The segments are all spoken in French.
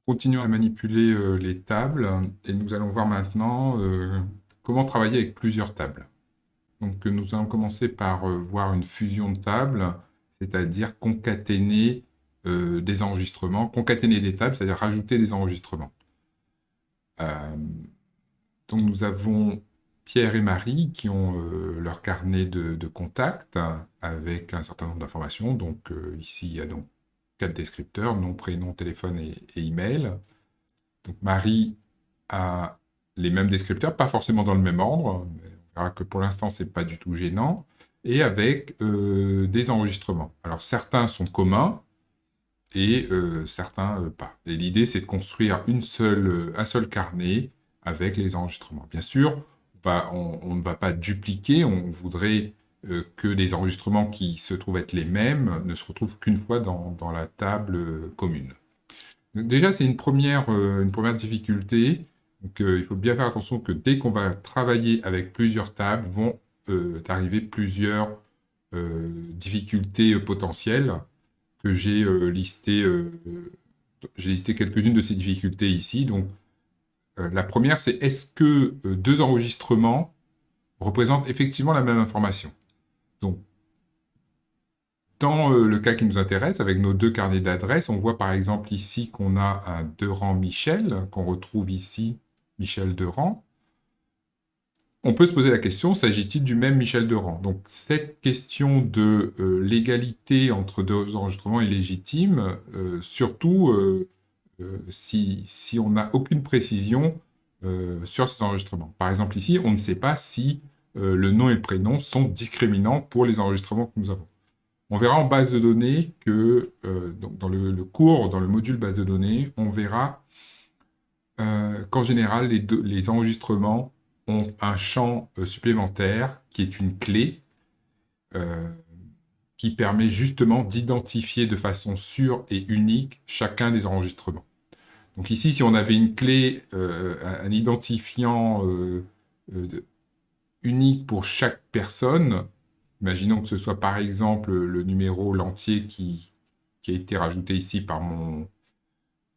Continuons à manipuler les tables et nous allons voir maintenant comment travailler avec plusieurs tables. Donc nous allons commencer par voir une fusion de tables, c'est-à-dire concaténer des enregistrements, concaténer des tables, c'est-à-dire rajouter des enregistrements. Euh, donc nous avons Pierre et Marie qui ont leur carnet de contacts avec un certain nombre d'informations. Donc ici il y a donc 4 descripteurs, nom, prénom, téléphone et email. Donc Marie a les mêmes descripteurs, pas forcément dans le même ordre, mais on verra que pour l'instant c'est pas du tout gênant, et avec des enregistrements. Alors certains sont communs et certains pas. Et l'idée c'est de construire un seul carnet avec les enregistrements. Bien sûr, on ne va pas dupliquer, on voudrait que les enregistrements qui se trouvent être les mêmes ne se retrouvent qu'une fois dans la table commune. Déjà, c'est une première difficulté. Donc, il faut bien faire attention que dès qu'on va travailler avec plusieurs tables, vont arriver plusieurs difficultés potentielles que j'ai listé quelques-unes de ces difficultés ici. Donc, la première, c'est est-ce que deux enregistrements représentent effectivement la même information? Donc, dans le cas qui nous intéresse, avec nos deux carnets d'adresses, on voit par exemple ici qu'on a un Deran Michel, qu'on retrouve ici, Michel Deran. On peut se poser la question, s'agit-il du même Michel Deran? Donc cette question de l'égalité entre deux enregistrements est légitime, surtout si on n'a aucune précision sur ces enregistrements. Par exemple ici, on ne sait pas si le nom et le prénom sont discriminants pour les enregistrements que nous avons. On verra en base de données que, donc dans le cours, dans le module base de données, on verra qu'en général, les enregistrements ont un champ supplémentaire qui est une clé euh, qui permet justement d'identifier de façon sûre et unique chacun des enregistrements. Donc ici, si on avait une clé, un identifiant unique pour chaque personne, imaginons que ce soit par exemple le numéro, l'entier qui a été rajouté ici par mon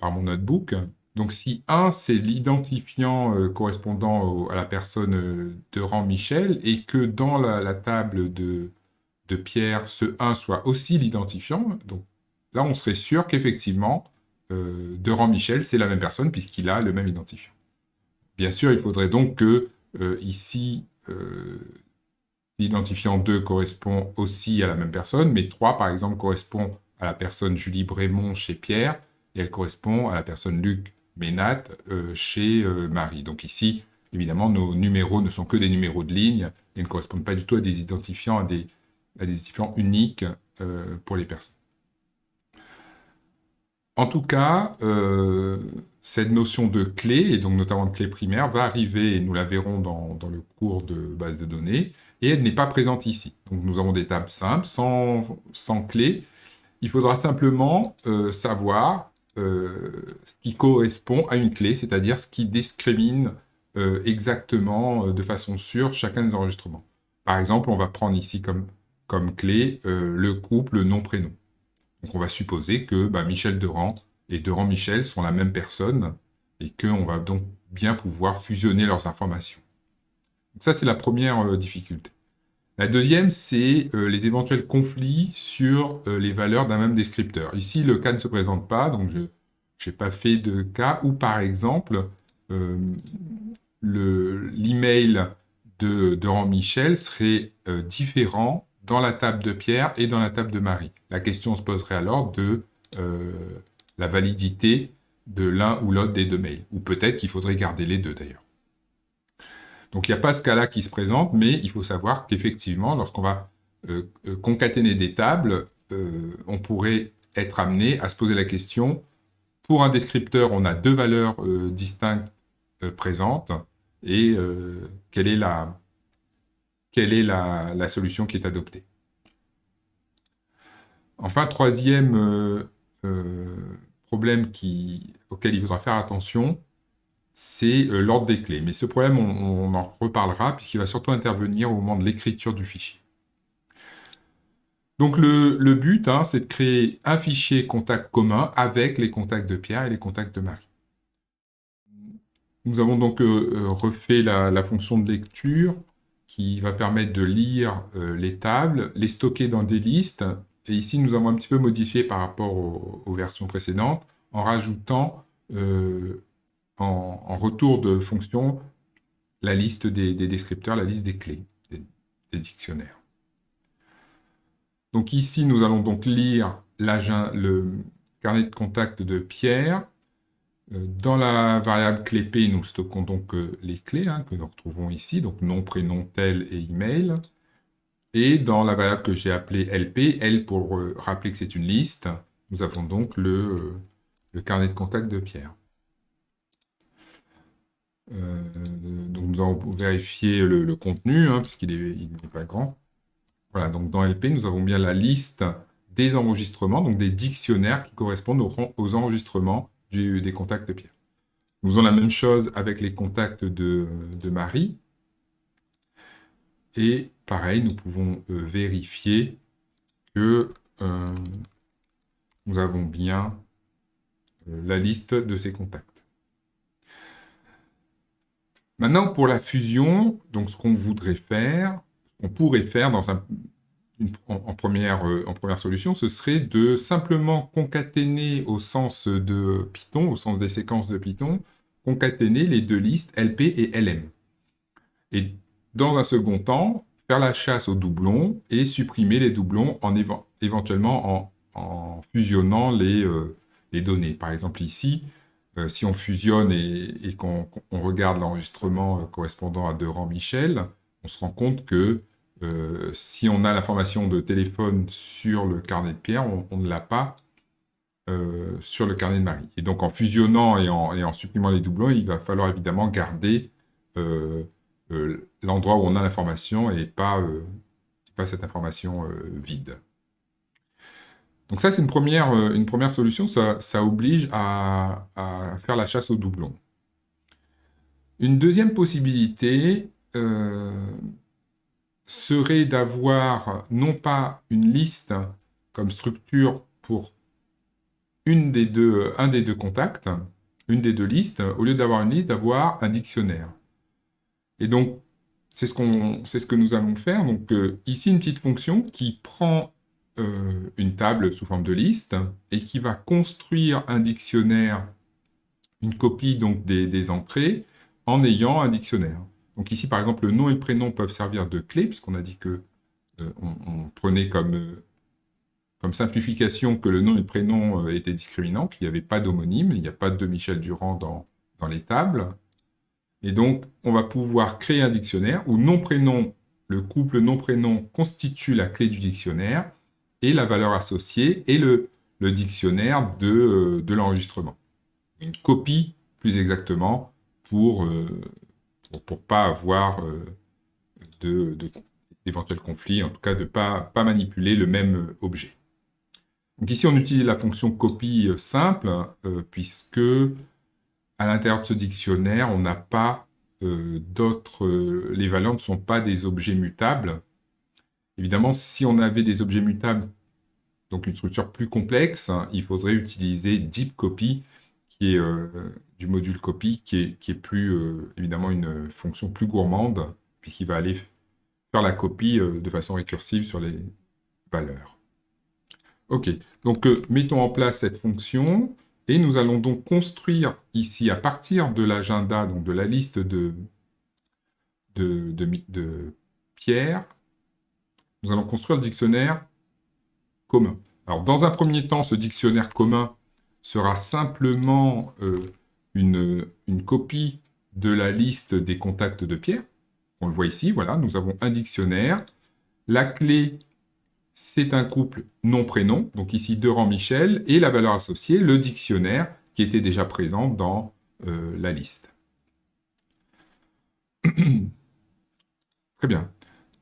notebook. Donc si 1, c'est l'identifiant correspondant à la personne de rang Michel, et que dans la table de Pierre, ce 1 soit aussi l'identifiant, donc là on serait sûr qu'effectivement, de rang Michel, c'est la même personne puisqu'il a le même identifiant. Bien sûr, il faudrait donc que ici, l'identifiant 2 correspond aussi à la même personne, mais 3, par exemple, correspond à la personne Julie Brémond chez Pierre, et elle correspond à la personne Luc Ménat chez Marie. Donc ici, évidemment, nos numéros ne sont que des numéros de ligne et ne correspondent pas du tout à des identifiants, à des identifiants uniques pour les personnes. En tout cas, cette notion de clé, et donc notamment de clé primaire, va arriver, et nous la verrons dans le cours de base de données, et elle n'est pas présente ici. Donc nous avons des tables simples, sans clé. Il faudra simplement savoir ce qui correspond à une clé, c'est-à-dire ce qui discrimine exactement, de façon sûre, chacun des enregistrements. Par exemple, on va prendre ici comme clé le couple nom-prénom. Donc on va supposer que Michel Deran et Deran Michel sont la même personne et qu'on va donc bien pouvoir fusionner leurs informations. Donc ça, c'est la première difficulté. La deuxième, c'est les éventuels conflits sur les valeurs d'un même descripteur. Ici, le cas ne se présente pas, donc je n'ai pas fait de cas où, par exemple, euh, l'email de Rand Michel serait différent dans la table de Pierre et dans la table de Marie. La question se poserait alors de euh, la validité de l'un ou l'autre des deux mails. Ou peut-être qu'il faudrait garder les deux d'ailleurs. Donc il n'y a pas ce cas-là qui se présente, mais il faut savoir qu'effectivement, lorsqu'on va concaténer des tables, on pourrait être amené à se poser la question, pour un descripteur, on a deux valeurs distinctes présentes, et quelle est la solution qui est adoptée. Enfin, troisième problème auquel il faudra faire attention, c'est l'ordre des clés. Mais ce problème, on en reparlera, puisqu'il va surtout intervenir au moment de l'écriture du fichier. Donc le but, hein, c'est de créer un fichier contact commun avec les contacts de Pierre et les contacts de Marie. Nous avons donc refait la fonction de lecture qui va permettre de lire les tables, les stocker dans des listes. Et ici, nous avons un petit peu modifié par rapport aux versions précédentes en rajoutant en retour de fonction la liste des descripteurs, la liste des clés, des dictionnaires. Donc ici, nous allons donc lire le carnet de contact de Pierre. Dans la variable clé P, nous stockons donc les clés que nous retrouvons ici, donc nom, prénom, tel et email. Et dans la variable que j'ai appelée LP, L pour rappeler que c'est une liste, nous avons donc le carnet de contact de Pierre. Donc nous allons vérifier le contenu, puisqu'il n'est pas grand. Voilà, donc dans LP, nous avons bien la liste des enregistrements, donc des dictionnaires qui correspondent aux enregistrements des contacts de Pierre. Nous faisons la même chose avec les contacts de Marie. Et pareil, nous pouvons vérifier que nous avons bien la liste de ces contacts. Maintenant, pour la fusion, donc ce qu'on voudrait faire, on pourrait faire en première solution, ce serait de simplement concaténer au sens de Python, au sens des séquences de Python, concaténer les deux listes LP et LM. Et dans un second temps, faire la chasse aux doublons et supprimer les doublons éventuellement en fusionnant les données. Par exemple ici, si on fusionne et qu'on regarde l'enregistrement correspondant à Deran-Michel, on se rend compte que si on a l'information de téléphone sur le carnet de Pierre, on ne l'a pas sur le carnet de Marie. Et donc en fusionnant et en supprimant les doublons, il va falloir évidemment garder l'endroit où on a l'information et pas cette information vide. Donc ça, c'est une première solution, ça oblige à faire la chasse aux doublons. Une deuxième possibilité serait d'avoir non pas une liste comme structure pour un des deux contacts, une des deux listes, au lieu d'avoir une liste, d'avoir un dictionnaire. Et donc, c'est ce que nous allons faire. Donc ici, une petite fonction qui prend une table sous forme de liste et qui va construire un dictionnaire, une copie donc des entrées, en ayant un dictionnaire. Donc ici, par exemple, le nom et le prénom peuvent servir de clé, puisqu'on a dit que on prenait comme simplification que le nom et le prénom étaient discriminants, qu'il n'y avait pas d'homonyme, il n'y a pas de Michel Durand dans les tables. Et donc, on va pouvoir créer un dictionnaire où nom-prénom, le couple nom-prénom constitue la clé du dictionnaire et la valeur associée est le dictionnaire de l'enregistrement. Une copie, plus exactement, pour pas avoir d'éventuels conflits, en tout cas de pas manipuler le même objet. Donc ici, on utilise la fonction copie simple, puisque à l'intérieur de ce dictionnaire, on n'a pas les valeurs ne sont pas des objets mutables. Évidemment, si on avait des objets mutables, donc une structure plus complexe, il faudrait utiliser deep copy, qui est du module copy, qui est plus, évidemment, une fonction plus gourmande, puisqu'il va aller faire la copie de façon récursive sur les valeurs. Ok, donc mettons en place cette fonction. Et nous allons donc construire ici, à partir de l'agenda, donc de la liste de Pierre, nous allons construire le dictionnaire commun. Alors, dans un premier temps, ce dictionnaire commun sera simplement une copie de la liste des contacts de Pierre. On le voit ici, voilà, nous avons un dictionnaire. La clé, c'est un couple nom-prénom, donc ici Deran-Michel, et la valeur associée, le dictionnaire, qui était déjà présent dans la liste. Très bien.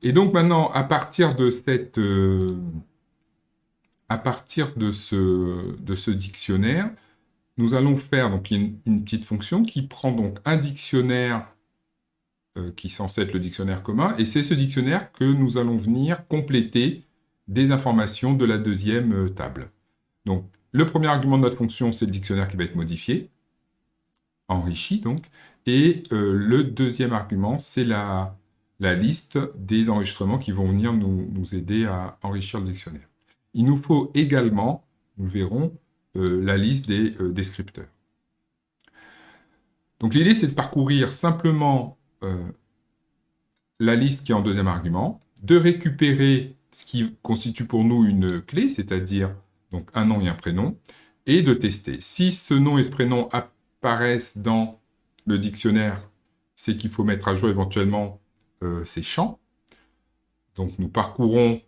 Et donc maintenant, à partir de ce dictionnaire, nous allons faire donc une petite fonction qui prend donc un dictionnaire qui est censé être le dictionnaire commun, et c'est ce dictionnaire que nous allons venir compléter des informations de la deuxième table. Donc, le premier argument de notre fonction, c'est le dictionnaire qui va être modifié, enrichi donc, et le deuxième argument, c'est la liste des enregistrements qui vont venir nous aider à enrichir le dictionnaire. Il nous faut également, nous le verrons, la liste des descripteurs. Donc l'idée, c'est de parcourir simplement la liste qui est en deuxième argument, de récupérer ce qui constitue pour nous une clé, c'est-à-dire donc un nom et un prénom, et de tester. Si ce nom et ce prénom apparaissent dans le dictionnaire, c'est qu'il faut mettre à jour éventuellement ces champs. Donc nous parcourons,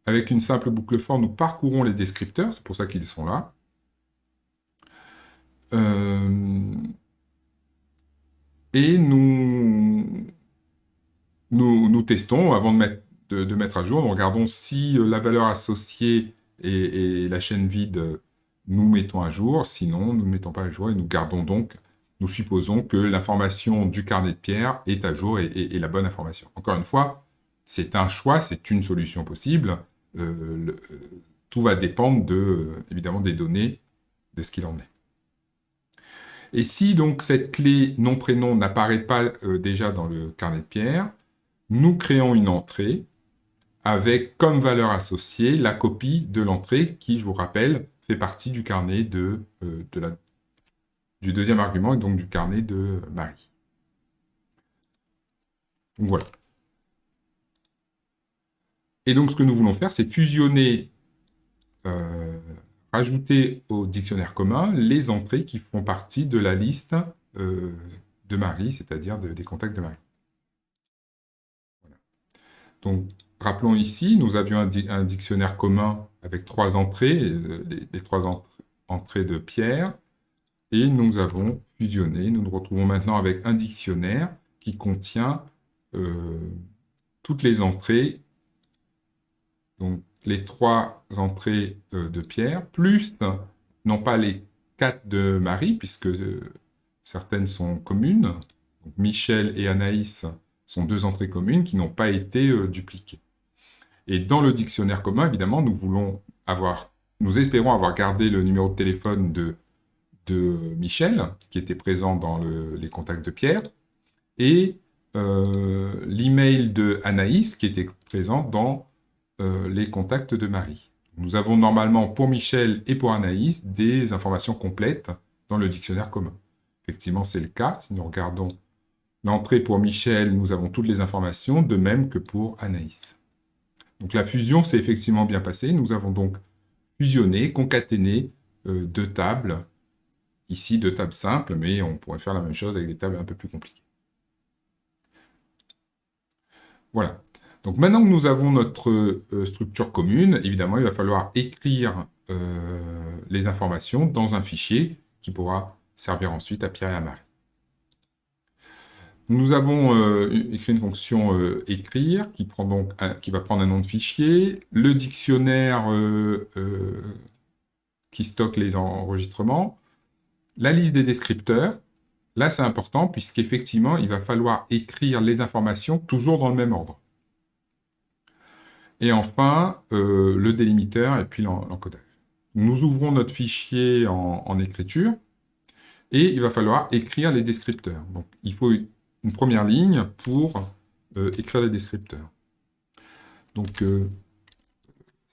avec une simple boucle for, nous parcourons les descripteurs, c'est pour ça qu'ils sont là. Et nous testons avant de mettre à jour. Nous regardons si la valeur associée et la chaîne vide, nous mettons à jour. Sinon, nous ne mettons pas à jour et nous gardons donc, nous supposons que l'information du carnet de Pierre est à jour et la bonne information. Encore une fois, c'est un choix, c'est une solution possible. Tout va dépendre évidemment des données, de ce qu'il en est. Et si donc cette clé nom-prénom n'apparaît pas déjà dans le carnet de Pierre, nous créons une entrée avec comme valeur associée la copie de l'entrée qui, je vous rappelle, fait partie du carnet du deuxième argument et donc du carnet de Marie. Donc voilà. Et donc ce que nous voulons faire, c'est fusionner, rajouter au dictionnaire commun les entrées qui font partie de la liste de Marie, c'est-à-dire des contacts de Marie. Voilà. Donc, rappelons ici, nous avions un dictionnaire commun avec 3 entrées, les 3 entrées de Pierre, et nous avons fusionné. Nous nous retrouvons maintenant avec un dictionnaire qui contient toutes les entrées, donc les 3 entrées de Pierre, plus, non pas les 4 de Marie, puisque certaines sont communes. Donc, Michel et Anaïs sont 2 entrées communes qui n'ont pas été dupliquées. Et dans le dictionnaire commun, évidemment, nous espérons avoir gardé le numéro de téléphone de Michel, qui était présent dans les contacts de Pierre, et l'email de Anaïs, qui était présent dans les contacts de Marie. Nous avons normalement pour Michel et pour Anaïs des informations complètes dans le dictionnaire commun. Effectivement, c'est le cas. Si nous regardons l'entrée pour Michel, nous avons toutes les informations, de même que pour Anaïs. Donc la fusion s'est effectivement bien passée. Nous avons donc fusionné, concaténé 2 tables. Ici, 2 tables simples, mais on pourrait faire la même chose avec des tables un peu plus compliquées. Voilà. Donc maintenant que nous avons notre structure commune, évidemment, il va falloir écrire les informations dans un fichier qui pourra servir ensuite à Pierre et à Marie. Nous avons écrit une fonction écrire qui va prendre un nom de fichier, le dictionnaire qui stocke les enregistrements, la liste des descripteurs. Là, c'est important puisqu'effectivement, il va falloir écrire les informations toujours dans le même ordre. Et enfin, le délimiteur et puis l'encodage. Nous ouvrons notre fichier en écriture et il va falloir écrire les descripteurs. Donc, il faut une première ligne pour écrire les descripteurs. Donc,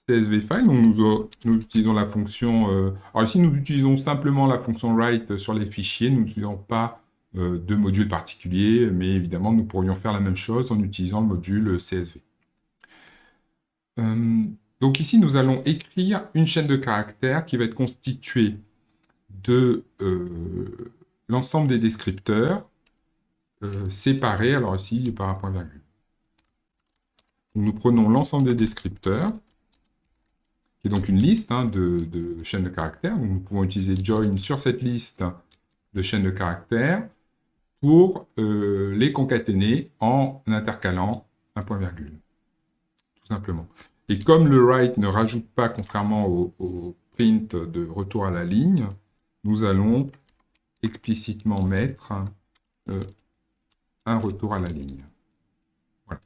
CSV file, donc nous utilisons la fonction... alors ici, nous utilisons simplement la fonction write sur les fichiers, nous n'utilisons pas de module particulier, mais évidemment, nous pourrions faire la même chose en utilisant le module CSV. Donc ici, nous allons écrire une chaîne de caractères qui va être constituée de l'ensemble des descripteurs séparés, alors ici, par un point-virgule. Nous prenons l'ensemble des descripteurs, qui est donc une liste de chaînes de caractères. Donc, nous pouvons utiliser join sur cette liste de chaînes de caractères pour les concaténer en intercalant un point-virgule. Tout simplement. Et comme le write ne rajoute pas, contrairement au print de retour à la ligne, nous allons explicitement mettre un retour à la ligne. Voilà.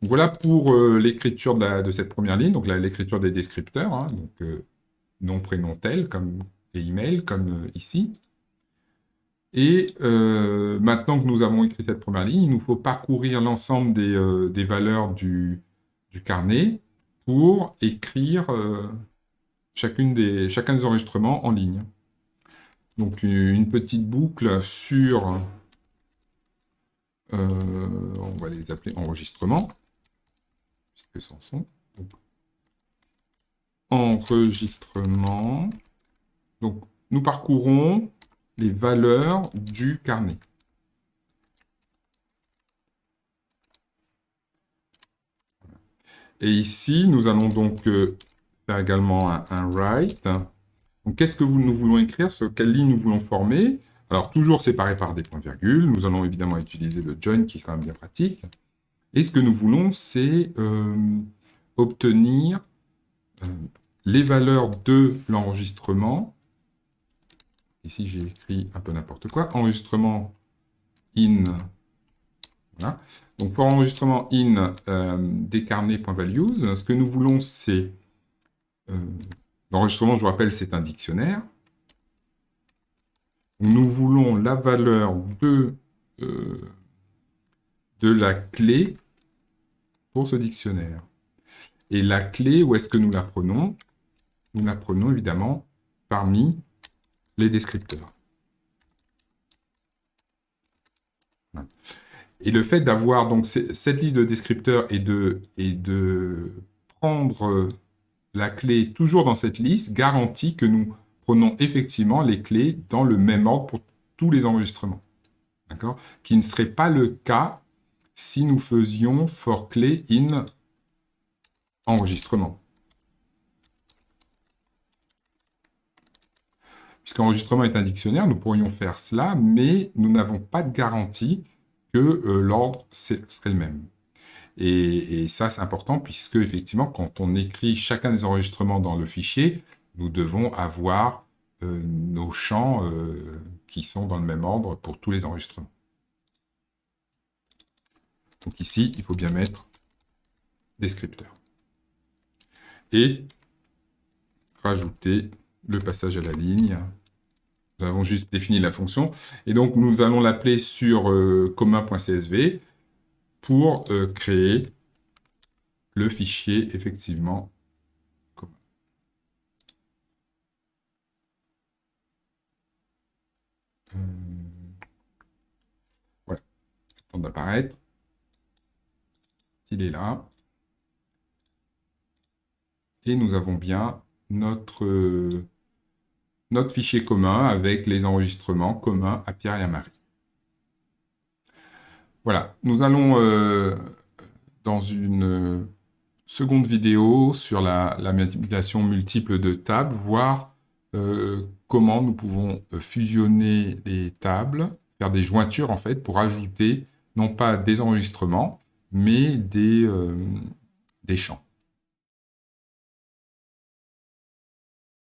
Voilà pour l'écriture de cette première ligne, donc l'écriture des descripteurs, hein, donc nom, prénom, tel, comme, et email, comme ici. Et maintenant que nous avons écrit cette première ligne, il nous faut parcourir l'ensemble des valeurs du carnet pour écrire chacun des enregistrements en ligne. Donc une petite boucle sur, on va les appeler enregistrements, puisque ce sont. Donc, enregistrement. Donc nous parcourons les valeurs du carnet. Et ici, nous allons donc faire également un write. Donc, qu'est-ce que nous voulons écrire, sur quelle ligne nous voulons former? Alors, toujours séparé par des points-virgules. Nous allons évidemment utiliser le join, qui est quand même bien pratique. Et ce que nous voulons, c'est obtenir les valeurs de l'enregistrement. Ici, j'ai écrit un peu n'importe quoi. Enregistrement in. Voilà. Donc, pour enregistrement in des carnets.values, ce que nous voulons, c'est... l'enregistrement, je vous rappelle, c'est un dictionnaire. Nous voulons la valeur de la clé pour ce dictionnaire. Et la clé, où est-ce que nous la prenons? Nous la prenons évidemment parmi les descripteurs. Et le fait d'avoir donc cette liste de descripteurs et de prendre la clé toujours dans cette liste garantit que nous prenons effectivement les clés dans le même ordre pour tous les enregistrements. D'accord? Qui ne serait pas le cas si nous faisions for clé in enregistrement. Puisqu'enregistrement est un dictionnaire, nous pourrions faire cela, mais nous n'avons pas de garantie que l'ordre serait le même. Et ça, c'est important, puisque effectivement, quand on écrit chacun des enregistrements dans le fichier, nous devons avoir nos champs qui sont dans le même ordre pour tous les enregistrements. Donc ici, il faut bien mettre descripteur. Et rajouter le passage à la ligne. Nous avons juste défini la fonction. Et donc, nous allons l'appeler sur commun.csv pour créer le fichier, effectivement, commun. Voilà. Temps d'apparaître. Il est là. Et nous avons bien notre fichier commun avec les enregistrements communs à Pierre et à Marie. Voilà, nous allons dans une seconde vidéo sur la manipulation multiple de tables, voir comment nous pouvons fusionner les tables, faire des jointures en fait, pour ajouter non pas des enregistrements, mais des champs.